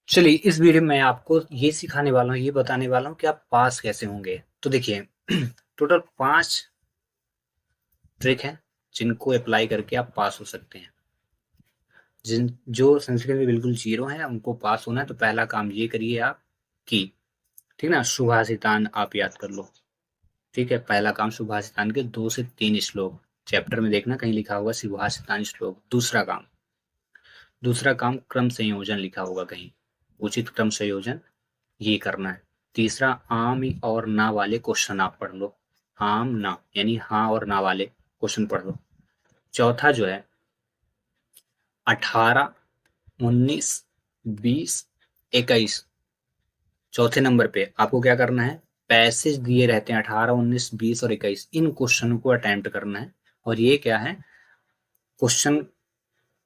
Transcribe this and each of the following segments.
चलिए इस वीडियो में मैं आपको ये सिखाने वाला हूँ, ये बताने वाला हूँ कि आप पास कैसे होंगे। तो देखिए टोटल 5 ट्रिक हैं जिनको अप्लाई करके आप पास हो सकते हैं। जिन जो संस्कृत में बिल्कुल जीरो हैं उनको पास होना है तो पहला काम ये करिए आप कि ठीक ना, सुभाषितान आप याद कर लो। ठीक है, पहला काम सुभाषितान के 2 से 3 श्लोक चैप्टर में देखना, कहीं लिखा होगा सुभाषितान श्लोक। दूसरा काम क्रम संयोजन लिखा होगा कहीं, उचित क्रम संयोजन ये करना है। तीसरा, आम और ना वाले क्वेश्चन आप पढ़ लो। आम ना यानी हाँ और ना वाले क्वेश्चन पढ़ लो। चौथा जो है 18, 19, 20, 21, चौथे नंबर पे आपको क्या करना है, पैसेज दिए रहते हैं 18, 19, 20 और 21, इन क्वेश्चन को अटेम्प्ट करना है। और ये क्या है, क्वेश्चन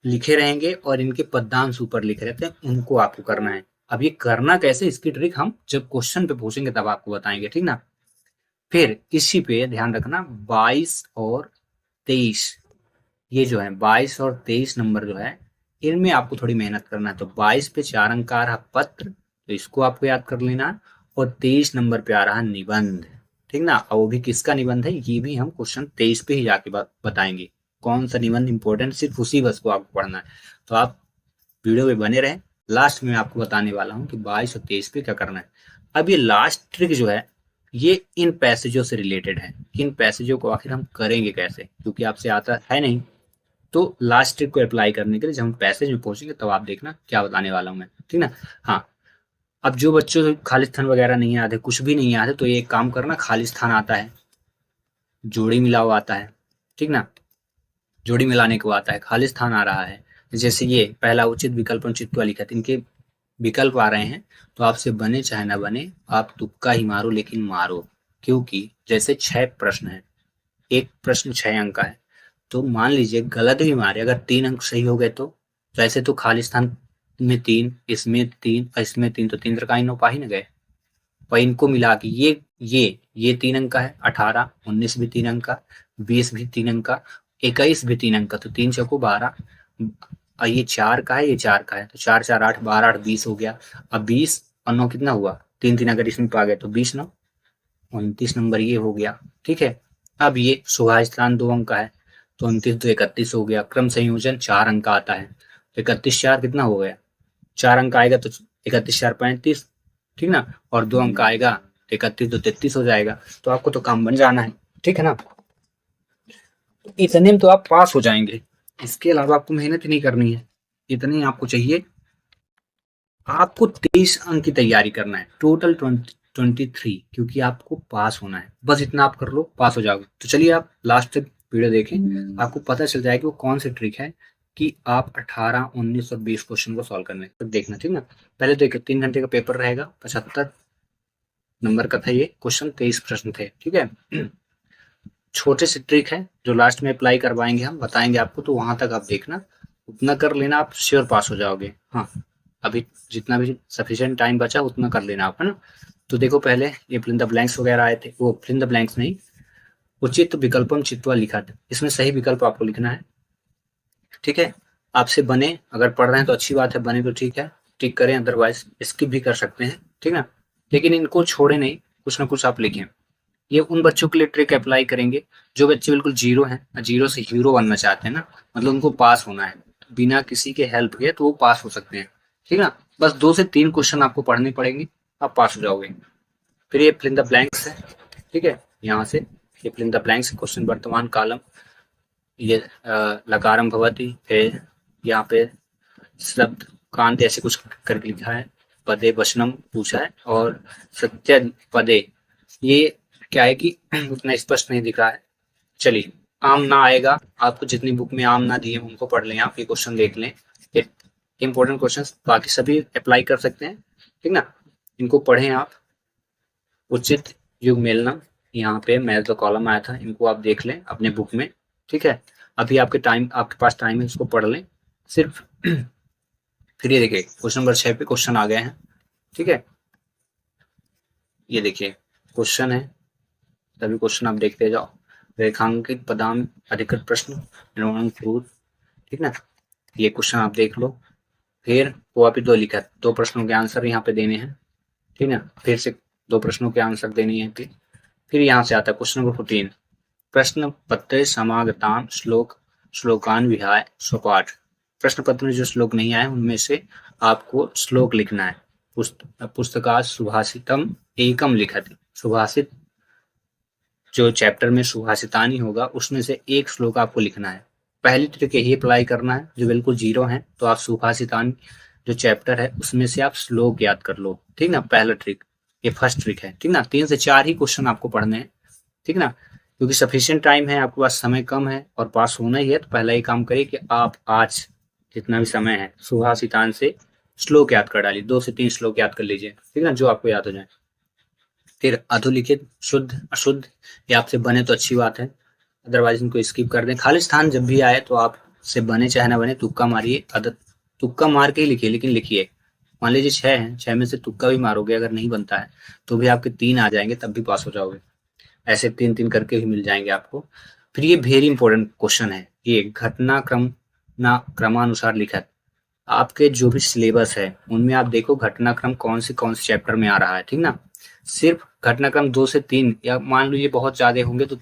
लिखे रहेंगे और इनके पद्यांश ऊपर लिखे रहते हैं, उनको आपको करना है। अब ये करना कैसे, इसकी ट्रिक हम जब क्वेश्चन पे पूछेंगे तब आपको बताएंगे, ठीक ना। फिर इसी पे ध्यान रखना, 22 और 23, ये जो है 22 और 23 नंबर जो है, इनमें आपको थोड़ी मेहनत करना है। तो 22 पे 4 अंक आ रहा पत्र, तो इसको आपको याद कर लेना है। और 23 नंबर पे आ रहा निबंध, ठीक ना। और वो भी किसका निबंध है, ये भी हम क्वेश्चन 23 पे ही जाके बताएंगे कौन सा निबंध इंपॉर्टेंट, सिर्फ उसी बस को आपको पढ़ना है। तो आप वीडियो में बने रहें, लास्ट में आपको बताने वाला हूँ कि 22 और 23 पे क्या करना है। अब ये लास्ट ट्रिक जो है ये इन पैसेजों से रिलेटेड है। इन पैसेजों को आखिर हम करेंगे कैसे, क्योंकि आपसे आता है नहीं। तो लास्ट ट्रिक को अप्लाई करने के लिए जब हम पैसेज में पहुंचेंगे तब आप देखना क्या बताने वाला हूं मैं, ठीक ना। हाँ, अब जो बच्चों को खालिस्तान वगैरह नहीं आते, कुछ भी नहीं आते, तो ये एक काम करना, खालिस्तान आता है, जोड़ी मिला हुआ आता है, ठीक ना, जोड़ी मिलाने को आता है, खालिस्तान आ रहा है। जैसे ये पहला उचित विकल्प उचित लिखा, इनके विकल्प आ रहे हैं, तो आपसे बने चाहे ना बने आप तुक्का ही मारो, लेकिन मारो। क्योंकि जैसे 6 प्रश्न है, एक प्रश्न 6 अंक का है, तो मान लीजिए गलत भी मारे, अगर 3 अंक सही हो गए तो ऐसे तो खालिस्तान में 3, इसमें 3 और इसमें 3, तो 3 त्रिकाई 9 पा ही ना गए। और इनको मिला के ये 3 अंक का है, 18, 19 भी 3 अंक का, 20 भी 3 अंक का, 21 भी 3 अंक का, तो 3 चौको 12। और ये 4 का है, ये 4 का है, तो 4 4 8, 12 8 20 हो गया। अब 20 और 9 कितना हुआ, 3 3 अगर इसमें पा गए तो 20 9 29 नंबर ये हो गया, ठीक है। अब ये सुभाषितान 2 अंक का है, तो 29 2 31 हो गया। क्रम संयोजन 4 अंक का आता है, तो 31 4 कितना हो गया, 4 अंक आएगा तो 31 4 35, ठीक ना। और 2 अंक आएगा तो 31 2 33 हो जाएगा। तो आपको तो काम बन जाना है, ठीक है ना। इतने में तो आप पास हो जाएंगे, इसके अलावा आपको मेहनत ही नहीं करनी है, इतने ही आपको चाहिए। आपको 23 अंक की तैयारी करना है, टोटल 23, क्योंकि आपको पास होना है। बस इतना आप कर लो, पास हो जाओगे। तो चलिए आप लास्ट तक वीडियो देखें, आपको पता चल जाएगा कि वो कौन सी ट्रिक है कि आप 18, 19 और 20 क्वेश्चन को सॉल्व करने तो देखना, ठीक ना। पहले देखिए 3 घंटे का पेपर रहेगा, 75 नंबर का था ये क्वेश्चन, 23 प्रश्न थे, ठीक है। छोटे से ट्रिक है जो लास्ट में अप्लाई करवाएंगे, हम बताएंगे आपको, तो वहां तक आप देखना, उतना कर लेना, आप श्योर पास हो जाओगे। हाँ, अभी जितना भी सफिशिएंट टाइम बचा उतना कर लेना आप, है ना। तो देखो पहले ये फिल इन द ब्लैंक्स वगैरह आए थे, वो फिल इन द ब्लैंक्स नहीं, उचित विकल्पम चित्वा लिखा था, इसमें सही विकल्प आपको लिखना है, ठीक है। आपसे बने, अगर पढ़ रहे हैं तो अच्छी बात है, बने तो ठीक है, टिक करें, अदरवाइज स्किप भी कर सकते हैं, ठीक ना। लेकिन इनको छोड़े नहीं, कुछ ना कुछ आप लिखें। ये उन बच्चों के लिए ट्रिक अप्लाई करेंगे जो बच्चे बिल्कुल जीरो हैं, जीरो से हीरो बनना चाहते हैं ना, मतलब उनको पास होना है, बिना किसी के हेल्प के तो वो पास हो सकते हैं, ठीक है ना। बस 2 से 3 क्वेश्चन आपको पढ़ने पड़ेंगे, आप पास हो जाओगे। फिर ये फिल इन द ब्लैंक्स है, ठीक है, यहाँ से ये fill in the blanks question, वर्तमान कालम, ये लकारम भवती, फिर यहाँ पे शब्द कांत ऐसे कुछ करके लिखा है, पदे वचनम पूछा है, और सत्य पदे, ये क्या है कि उतना स्पष्ट नहीं दिख रहा है। चलिए, आम ना आएगा, आपको जितनी बुक में आम ना दिए उनको पढ़ लें, आप ये क्वेश्चन देख लें, ये इंपॉर्टेंट क्वेश्चन, बाकी सभी अप्लाई कर सकते हैं, ठीक ना। इनको पढ़ें आप। उचित युग मेलना, यहाँ पे मैथ का कॉलम आया था, इनको आप देख लें अपने बुक में, ठीक है। अभी आपके पास टाइम है, इसको पढ़ लें सिर्फ। फिर ये देखिए क्वेश्चन नंबर 6 पे क्वेश्चन आ गए हैं, ठीक है। ये देखिए क्वेश्चन है, सभी क्वेश्चन आप देखते जाओ। रेखांकित पदाम अधिकृत प्रश्न, निर्माण फ्रूट, ठीक ना। ये क्वेश्चन आप देख लो, फिर वापिस 2 लिखा, 2 प्रश्नों के आंसर यहाँ पे देने हैं, ठीक है। फिर से 2 प्रश्नों के आंसर देने हैं। फिर यहाँ से आता है क्वेश्चन नंबर 14, प्रश्न पत्र समागताम श्लोकान विहाय स्वपाठ। प्रश्न पत्र में जो श्लोक नहीं आए उनमें से आपको श्लोक लिखना है। पुस्तका सुभाषितम एकम लिखति, सुभाषित जो चैप्टर में सुभाषितानी होगा उसमें से एक श्लोक आपको लिखना है। पहली ट्रिक यही अप्लाई करना है, जो बिल्कुल जीरो है तो आप सुभाषितानी जो चैप्टर है उसमें से आप श्लोक याद कर लो, ठीक ना। पहला ट्रिक, ये फर्स्ट ट्रिक है, ठीक ना। 3 से 4 ही क्वेश्चन आपको पढ़ने हैं, ठीक ना, क्योंकि सफिशिएंट टाइम है, आपके पास समय कम है और पास होना ही है। तो पहला ये काम करिए कि आप आज जितना भी समय है सुभाषितान से श्लोक याद कर डालिए, 2 से 3 श्लोक याद कर लीजिए, ठीक ना, जो आपको याद हो जाए। फिर अधोलिखित, शुद्ध अशुद्ध, ये आपसे बने तो अच्छी बात है, अदरवाइज इनको स्किप कर दें। खाली स्थान जब भी आए तो आप से बने चाहे ना बने तुक्का मारिए, तुक्का मार के ही लिखिए, लेकिन लिखिए। मान लीजिए 6 है, 6 में से तुक्का भी मारोगे, अगर नहीं बनता है तो भी आपके 3 आ जाएंगे, तब भी पास हो जाओगे। ऐसे 3-3 करके भी मिल जाएंगे आपको। फिर ये वेरी इंपॉर्टेंट क्वेश्चन है, ये क्रमानुसार लिखत। आपके जो भी सिलेबस है उनमें आप देखो घटनाक्रम कौन से चैप्टर में आ रहा है, ठीक ना। सिर्फ घटनाक्रम 2 से 3, या मान लीजिए बहुत ज्यादा होंगे तो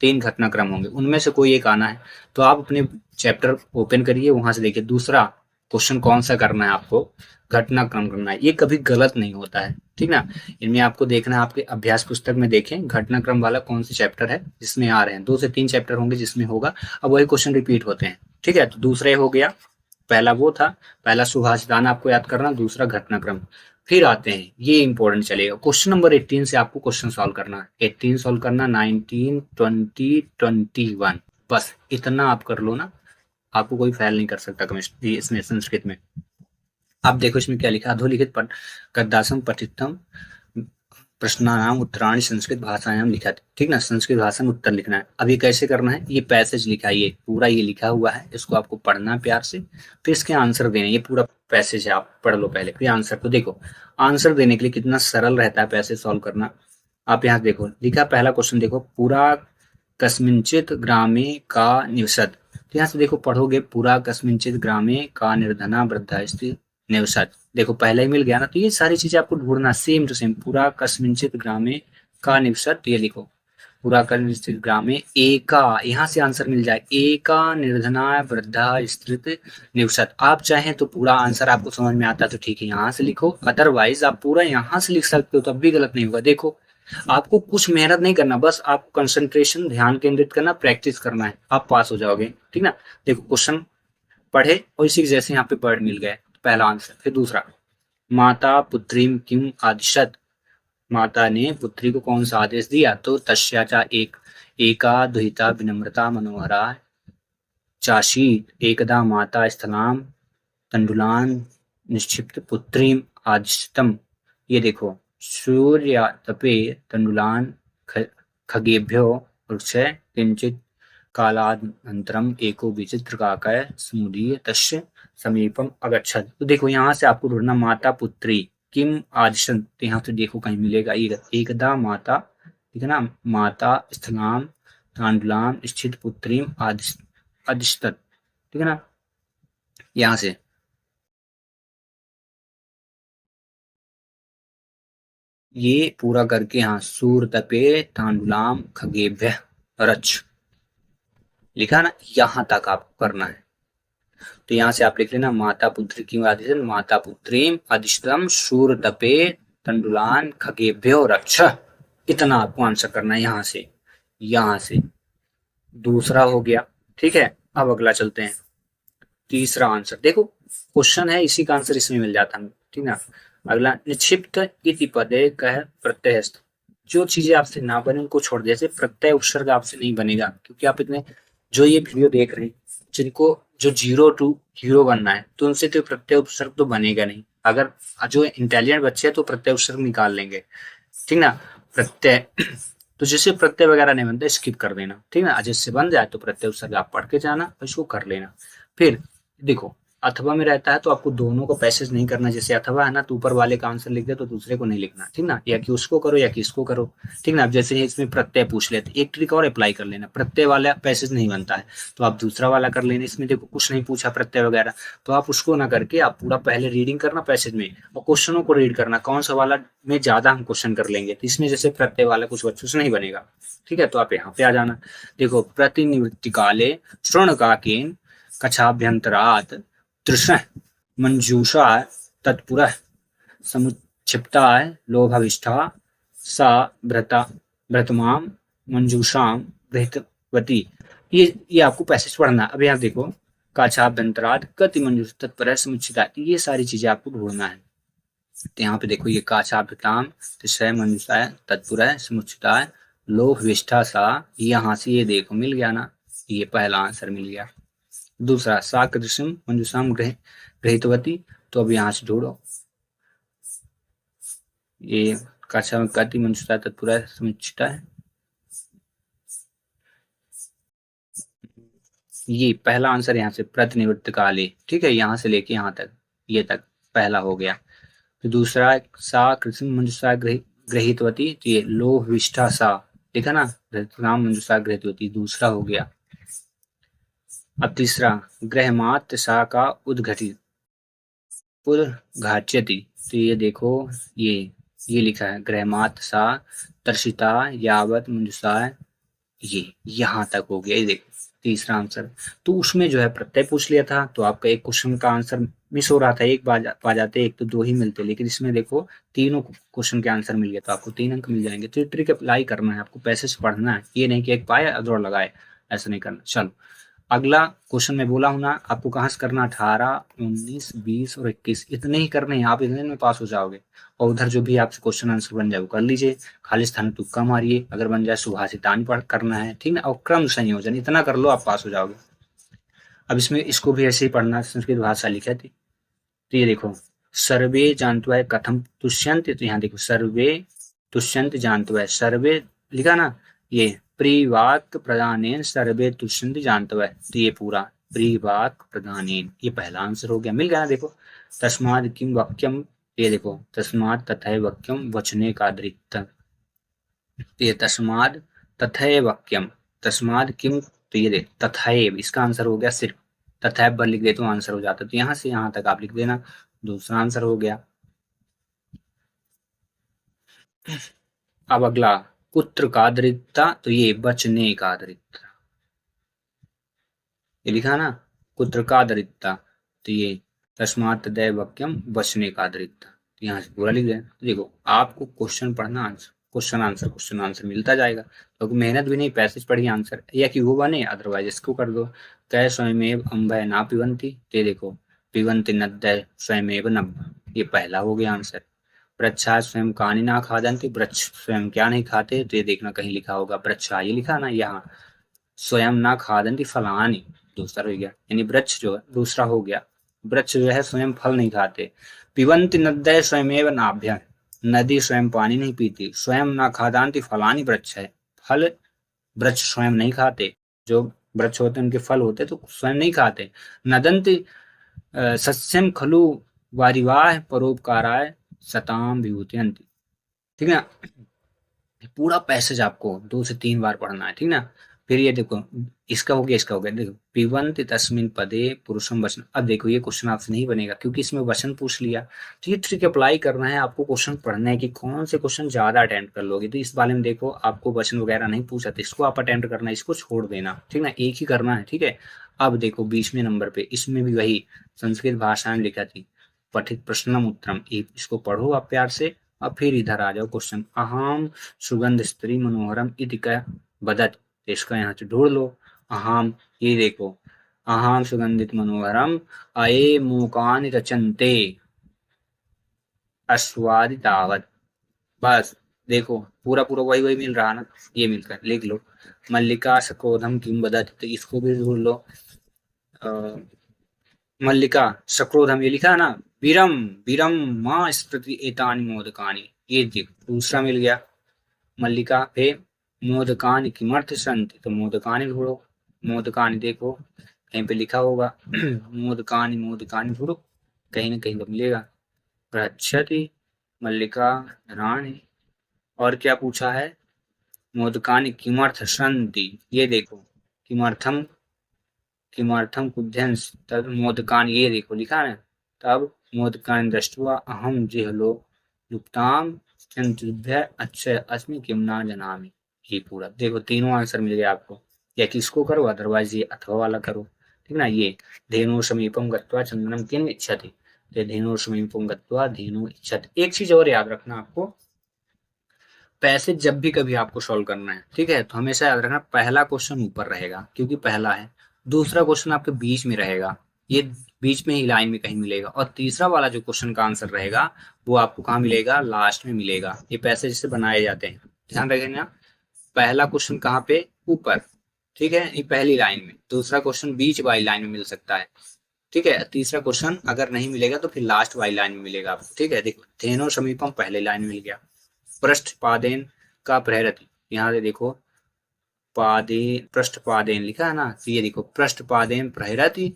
3 घटनाक्रम होंगे, उनमें से कोई एक आना है। तो आप अपने चैप्टर ओपन करिए, वहां से देखिए दूसरा क्वेश्चन कौन सा करना है, आपको घटनाक्रम करना है। ये कभी गलत नहीं होता है, ठीक ना। इनमें आपको देखना है, आपके अभ्यास पुस्तक में देखें घटनाक्रम वाला कौन से चैप्टर है जिसमें आ रहे हैं। 2 से 3 चैप्टर होंगे जिसमें होगा, अब वही क्वेश्चन रिपीट होते हैं, ठीक है। तो दूसरा हो गया, पहला वो था, पहला सुभाषितान आपको याद करना, दूसरा घटनाक्रम। फिर आते हैं, ये इंपॉर्टेंट चलेगा, क्वेश्चन नंबर 18 से आपको क्वेश्चन सॉल्व करना है। 18 सॉल्व करना, 19, 20, 21, बस इतना आप कर लो ना, आपको कोई फेल नहीं कर सकता केमिस्ट्री इसमें, संस्कृत में। आप देखो इसमें क्या लिखा, अधोलिखित गद्दासम पठितम प्रश्नानाम उत्तराणी संस्कृत भाषायाम लिखा, ठीक ना। संस्कृत भाषा में उत्तर लिखना है। अब ये कैसे करना है, ये पैसेज लिखा है, ये पूरा ये लिखा हुआ है, इसको आपको पढ़ना है प्यार से, फिर इसके आंसर देने। ये पूरा पैसेज है, आप पढ़ लो पहले, फिर आंसर को देखो। आंसर देने के लिए कितना सरल रहता है पैसेज सॉल्व करना। आप यहाँ देखो लिखा, पहला क्वेश्चन देखो, पूरा कस्मिंचित ग्रामे का निवसत। तो यहाँ से देखो पढ़ोगे, पूरा कस्मिंचित ग्रामे का निर्धना वृद्धा स्त्री निवसत। देखो पहले ही मिल गया ना। तो ये सारी चीजें आपको ढूंढना, सेम टू सेम। पूरा कस्मिंचित ग्रामे का निवसत, ये लिखो, पूरा कस्मिंचित ग्रामे एका, यहाँ से आंसर मिल जाए, एका निर्धना वृद्धा स्त्री निवसत। आप चाहें तो पूरा आंसर आपको समझ में आता है तो ठीक है, यहाँ से लिखो, अदरवाइज आप पूरा यहाँ से लिख सकते हो, तब भी गलत नहीं होगा। देखो आपको कुछ मेहनत नहीं करना, बस आपको कंसंट्रेशन, ध्यान केंद्रित करना, प्रैक्टिस करना है, आप पास हो जाओगे, ठीक ना। देखो क्वेश्चन पढ़े और इसी जैसे यहाँ पे वर्ड मिल गए, पहला आंसर। फिर दूसरा, माता पुत्रीम किम आदिशत, माता ने पुत्री को कौन सा आदेश दिया, तो तस्याचा एका दुहिता विनम्रता मनोहरा चाशी एकदा माता स्थलाम तंडुलान निक्षिप्त पुत्रीम आदिशतम। ये देखो, सूर्य तपे तंडुलान खगेभ्यो वृक्ष किंचित कालानंतरम एको विचित्रकाकय समुदीय तस्य समीपम अगच्छत। तो देखो यहाँ से आपको ढूंढना, माता पुत्री किम आदिशन, तो यहाँ से देखो कहीं मिलेगा एकदा माता, ठीक है ना, माता स्थलाम तांडुलाम स्थित पुत्रीम आदिशत, ठीक है ना। यहाँ से ये पूरा करके, हाँ, सूर तपे तांडुलाम खगेभ्य रच लिखा ना, यहाँ तक आपको करना है। तो यहाँ से आप लिख लेना, माता पुत्री की आदिशन, माता पुत्री अधिष्टम शूर तपे तंडुलान खगेभ्यो रक्ष, इतना आपको आंसर करना है यहाँ से। यहाँ से दूसरा हो गया, ठीक है। अब अगला चलते हैं, तीसरा आंसर देखो, क्वेश्चन है इसी का आंसर इसमें मिल जाता है, ठीक ना। अगला, निक्षिप्त इति पदे कह प्रत्ययस्थ, जो चीजें आपसे ना बने उनको छोड़ दे। जैसे प्रत्यय उपसर्ग आपसे नहीं बनेगा, क्योंकि आप इतने जो ये वीडियो देख रहे हैं, जिनको जो 0 to हीरो बनना है, तो उनसे तो प्रत्यय उपसर्ग तो बनेगा नहीं। अगर जो इंटेलिजेंट बच्चे हैं तो प्रत्यय उपसर्ग निकाल लेंगे, ठीक ना। प्रत्यय तो जिससे प्रत्यय वगैरह नहीं बनता स्किप कर देना, ठीक ना। जिससे बन जाए तो प्रत्यय उपसर्ग आप पढ़ के जाना और इसको कर लेना। फिर देखो अथवा में रहता है तो आपको दोनों को पैसेज नहीं करना, जैसे अथवा है ना तो ऊपर वाले का आंसर लिख दे तो दूसरे को नहीं लिखना, ठीक ना, या कि उसको करो या कि इसको करो, ठीक ना। अब जैसे ही इसमें प्रत्यय पूछ लेते, एक ट्रिक और अप्लाई कर लेना, प्रत्यय वाला पैसेज नहीं बनता है तो आप दूसरा वाला कर लेना। इसमें देखो कुछ नहीं पूछा प्रत्यय वगैरह, तो आप उसको ना करके आप पूरा पहले रीडिंग करना पैसेज में और क्वेश्चनों को रीड करना, कौन सा वाला में ज्यादा हम क्वेश्चन कर लेंगे। तो इसमें जैसे प्रत्यय वाला कुछ बच्चों से नहीं बनेगा, ठीक है। तो आप यहाँ पे आ जाना। देखो प्रतिनिवृत्ति काले श्रवणकाकेन कक्षाभ्यंतरात् तृष्ण मंजूषा तत्पुरः समुच्छिप्ताय लोभाविष्ठा सा भ्रता भ्रतमाम मंजूषाम गृहीतवती। ये आपको पैसेज पढ़ना है। अब यहाँ देखो काछाभ्यंतरात् कति मंजूष तत्पर समुच्छिता, ये सारी चीजें आपको ढूंढना है। तो यहाँ पे देखो ये काछाभ्यताम तिसरे मंजूषा तत्पुरः समुच्छिता लोभविष्ठा सा, यहाँ से ये देखो मिल गया ना, ये पहला आंसर मिल गया। दूसरा सा कृष्ण मंजूषाम गृहीतवती, तो अब यहाँ से जोड़ो ये काछा कति मंजूषा तत्पुरः समुच्छिता है, ये पहला आंसर यहाँ से प्रतिनिवृत्त काले, ठीक है, यहाँ से लेके यहाँ तक, ये तक पहला हो गया। तो दूसरा सा कृष्ण मंजूषा गृहीतवती, तो ये लोभविष्ठा सा, देखा ना, राम मंजूषा गृहीतवती दूसरा हो गया। अब तीसरा ग्रहमात्र सा का उद्घटित उद्घाट्यति, तो ये देखो ये लिखा है ग्रहमात्र सा तर्षिता यावत मंजूषा, ये यहाँ तक हो गया। ये देखो तीसरा आंसर। तो उसमें जो है प्रत्यय पूछ लिया था तो आपका एक क्वेश्चन का आंसर मिस हो रहा था, एक पा जाते, एक तो दो ही मिलते, लेकिन इसमें देखो तीनों क्वेश्चन के आंसर मिल गया तो आपको 3 अंक मिल जाएंगे। तो ट्रिक अप्लाई करना है आपको, पैसेज पढ़ना है, ये नहीं कि एक पाए दौड़ लगाए, ऐसा नहीं करना। चलो अगला क्वेश्चन में बोला हूं ना आपको कहाँ से करना, 18, 19, 20 और 21 इतने ही करने हैं, आप इतने में पास हो जाओगे। और उधर जो भी आपसे क्वेश्चन आंसर बन जाए वो कर लीजिए, खाली स्थान तुक्का मारिए, अगर बन जाए सुभाषितान पढ़ करना है, ठीक ना, और क्रम संयोजन इतना कर लो आप पास हो जाओगे। अब इसमें इसको भी ऐसे ही पढ़ना, संस्कृत भाषा लिखी थी। तो ये देखो सर्वे जानते है कथम तुष्यंत, तो यहाँ देखो सर्वे तुष्यंत जानते है, सर्वे लिखा ना, ये प्रिवाक प्रदानेन सर्वे तुष्यंत जानते है, तो ये पूरा प्रिवाक प्रदानेन, ये पहला आंसर हो गया, मिल गया ना। देखो तस्माद किम वाक्यम, ये देखो तस्माद तथैव वाक्यम वचने का दृष्ट, ये तस्माद तथैव वाक्यम, तस्माद किम, तो ये देख तथैव, इसका आंसर हो गया सिर्फ तथैव पर लिख दे तो आंसर हो जाता, तो यहाँ से यहाँ तक आप लिख देना, दूसरा आंसर हो गया। अब अगला पुत्र का दृढ़ता, तो ये बचने का दृढ़ता, ये लिखा ना पुत्र का दृढ़ता, तो ये तस्मात् तथैव वाक्यम बचने का दृढ़ता, तो यहाँ से पूरा लिख देना। तो देखो आपको क्वेश्चन पढ़ना, आंसर क्वेश्चन आंसर मिलता जाएगा, तो मेहनत भी नहीं, पैसेज पढ़िए आंसर, या कि वो बने अदरवाइज इसको कर दो। कै स्वयमेव अम्भय ना पिबंती, तो देखो पिबंती नद्य स्वयमेव नभ, ये पहला हो गया आंसर। वृक्षा स्वयं कानि ना खादंती, वृक्ष स्वयं क्या नहीं खाते, तो ये देखना कहीं लिखा होगा वृक्षा, ये लिखा ना यहाँ, स्वयं ना खादंती फलानि, दूसरा हो गया, यानी वृक्ष जो है दूसरा हो गया, वृक्ष जो है स्वयं फल नहीं खाते। पिबंती नद्य स्वयमेव नाभ्य, नदी स्वयं पानी नहीं पीती, स्वयं ना खादांती फलानि, वृक्ष है, फल वृक्ष स्वयं नहीं खाते, जो वृक्ष होते हैं उनके फल होते तो स्वयं नहीं खाते। नदंती सस्यम खलु वारिवाह परोपकाराय सताम विभूतियंती, ठीक ना। पूरा पैसेज आपको 2 से 3 बार पढ़ना है, ठीक ना। फिर ये देखो इसका हो गया, इसका हो गया, देखो पिबंत तस्मिन पदे पुरुषम वचन, अब देखो ये क्वेश्चन आपसे नहीं बनेगा क्योंकि इसमें वचन पूछ लिया, तो ये ट्रिक अप्लाई करना है आपको, क्वेश्चन पढ़ना है कि कौन से क्वेश्चन ज्यादा अटेम्प्ट कर लोगे। तो इस बारे में देखो आपको वचन वगैरह नहीं पूछा तो इसको आप अटेम्प्ट करना है, इसको छोड़ देना, ठीक ना, एक ही करना है, ठीक है। अब देखो 20वें नंबर पे, इसमें भी वही संस्कृत भाषा में लिखा थी पठित प्रश्नम उत्तरम, इसको पढ़ो आप प्यार से। अब फिर इधर आ जाओ क्वेश्चन, अहम सुगंध स्त्री मनोहरम इति बदत, इसका यहाँ से ढूंढ लो। अहम, ये देखो अहम सुगंधित मनोहरम अये मूकानि रचन्ते अस्वादितावत, बस देखो पूरा पूरा वही वही मिल रहा ना, ये मिलकर लिख लो। मल्लिका सक्रोधम किम बदत, तो इसको भी ढूंढ लो। मल्लिका सक्रोधम, ये लिखा है ना, विरम विरम माँ स्मृति एतानि मोदकानि, ये देखो दूसरा मिल गया। मल्लिका पे मोदकानि किमर्थ संति, तो मोदकानि ढूंढो, मोदकानि देखो कहीं पे लिखा होगा मोदकानी मोदकानी ढूंढो, कहीं ना कहीं तो मिलेगा। पृच्छति मल्लिका रानी। और क्या पूछा है, मोदकानि किमर्थ सन्ति, ये देखो किमर्थम किमर्थम कुध्यंस तब मोदकानि, ये देखो लिखा है। तब मोदकानि दृष्ट्वा अहम जिहलो लुप्ताम चंद्रभ्य अच्छे अस्मि किम ना जनामि। ये पूरा देखो, तीनों आंसर मिल गया आपको। या किसको करो, अदरवाइज ये अथवा वाला करो, ठीक ना। ये धेनु समीपम गत्वा चंदनम किम इच्छति, तो धेनु समीपम गत्वा धेनु इच्छति। एक चीज और याद रखना आपको, पैसे जब भी कभी आपको सॉल्व करना है, ठीक है, तो हमेशा याद रखना पहला क्वेश्चन ऊपर रहेगा क्योंकि पहला है, दूसरा क्वेश्चन आपके बीच में रहेगा, ये बीच में ही लाइन में कहीं मिलेगा, और तीसरा वाला जो क्वेश्चन का आंसर रहेगा वो आपको कहाँ मिलेगा, लास्ट में मिलेगा। ये पैसे जिससे बनाए जाते हैं, ध्यान रखेंगे। पहला क्वेश्चन कहाँ पे, ऊपर, ठीक है, ये पहली लाइन में, दूसरा क्वेश्चन बीच वाली लाइन में मिल सकता है, ठीक है, तीसरा क्वेश्चन अगर नहीं मिलेगा तो फिर लास्ट वाली लाइन में मिलेगा आपको, ठीक है। देखो धेनो समीपम पहले लाइन में मिल गया, पृष्ठ पादेन का प्रहरति, यहाँ से देखो पादे पृष्ठ पादेन लिखा है ना, तो ये देखो पृष्ठ पादेन प्रहरति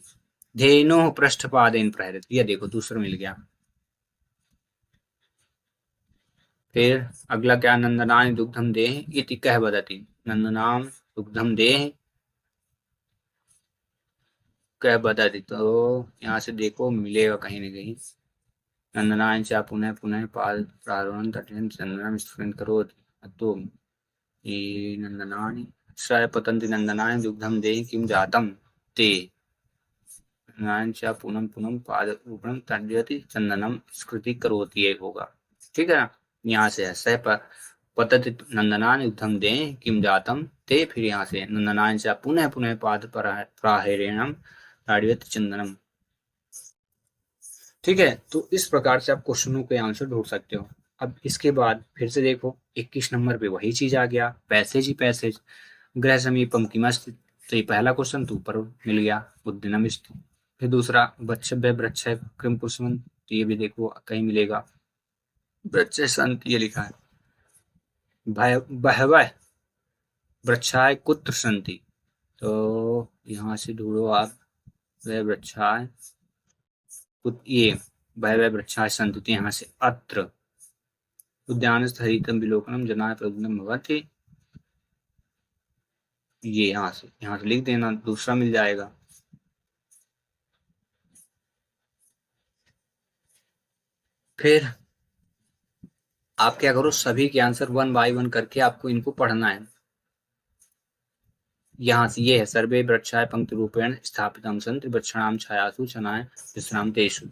धेनो पृष्ठ पादेन प्रहरति, ये देखो दूसरा मिल गया। फिर अगला क्या, नंदनानि दुग्धम देहि इति कह बदति, नंदनाम दुग्धम देहि कह बदति, तो यहाँ से देखो मिलेगा कहीं ना कहीं। नंदनानि च पुनः पुनः पाद प्रारोहण तटेन चंदनम स्फुरन् करोति, तो ये नंदनानि स पतन्ति नंदनानि दुग्धम देहि किम जातम ते, नंदनानि च पुनः पुनः पाद रूपणं तड्यति चंदनम स्कृति करोति, ये होगा, ठीक है। यहाँ से है स पतति नंदनानि दुग्धम देहि किम जातम ते, फिर यहाँ से नंदनानि च पुनः पुनः पाद प्राहेरेणम ताड़यति चंदनम, ठीक है। तो इस प्रकार से आप क्वेश्चनों के आंसर ढूंढ सकते हो। अब इसके बाद फिर से देखो 21 नंबर पे वही चीज आ गया, पैसेज ही पैसेज, ग्रह समीपम किमस्ति, तो ये पहला क्वेश्चन तो ऊपर मिल गया उद्दिनम स्थित। फिर दूसरा वृक्षभ्य वृक्ष कृम कुसुम, तो ये भी देखो कहीं मिलेगा, वृक्ष संत ये लिखा है, बहवः वृक्षाय कुत्र संति, तो यहाँ से ढूंढो आप, वह वृक्षाय ये बहवः वृक्षाः सन्ति, तो यहाँ से अत्र उद्यानस्थ हरितं विलोकनम जनाय प्रबुद्धं भवति, ये यहाँ से लिख देना, दूसरा मिल जाएगा। फिर आप क्या करो, सभी के आंसर 1 बाय 1 करके आपको इनको पढ़ना है। यहाँ से ये है, सर्वे वृक्षाय पंक्ति रूपेण स्थापितम सन्ति वृक्षाणां छायासु शनाय विश्रामतेषु,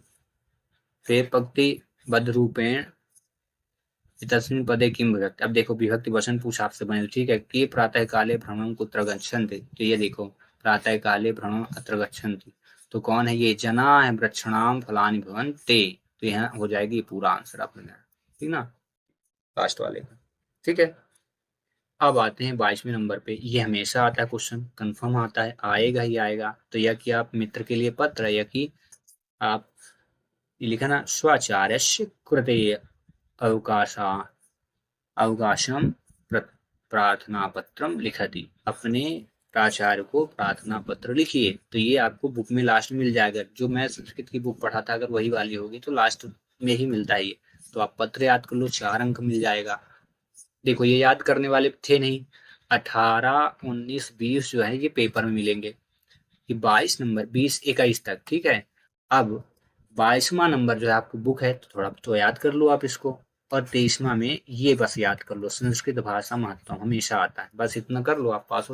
फिर पंक्ति बद्ध रूपेण तस्मिन् पदे किम विभक्ति, अब देखो विभक्ति वचन पूछा आपसे बने, ठीक है, कि प्रातः काले भ्रमणं कुत्र गच्छन्ति, तो ये देखो प्रातः काले भ्रमणं अत्र गच्छन्ति, तो कौन है ये, जना है, वृक्षणाम फलानि भवन्ते, तो यहाँ हो जाएगी पूरा आंसर आपने, ठीक ना, लास्ट वाले का, ठीक है। अब आते हैं 22वें नंबर पे, ये हमेशा आता है क्वेश्चन, कंफर्म आता है, आएगा ही आएगा, तो यह कि आप मित्र के लिए पत्र, या कि आप लिखा ना, स्वाचार्यस्य कृते अवकाशम प्रार्थना पत्रम लिखति, अपने प्राचार्य को प्रार्थना पत्र लिखिए, तो ये आपको बुक में लास्ट में मिल जाएगा, जो मैं संस्कृत की बुक पढ़ा था अगर वही वाली होगी तो लास्ट में ही मिलता है ये, तो आप पत्र याद कर लो, 4 अंक मिल जाएगा। देखो ये याद करने वाले थे नहीं, 18, 19, 20 जो है ये पेपर में मिलेंगे, ये 22 नंबर 20, 21 तक, ठीक है। अब 22वां नंबर जो है आपको बुक है, तो थोड़ा तो याद कर लो आप इसको, और 23वां में ये बस याद कर लो, संस्कृत भाषा महत्तम हमेशा आता है, बस इतना कर लो आप पास हो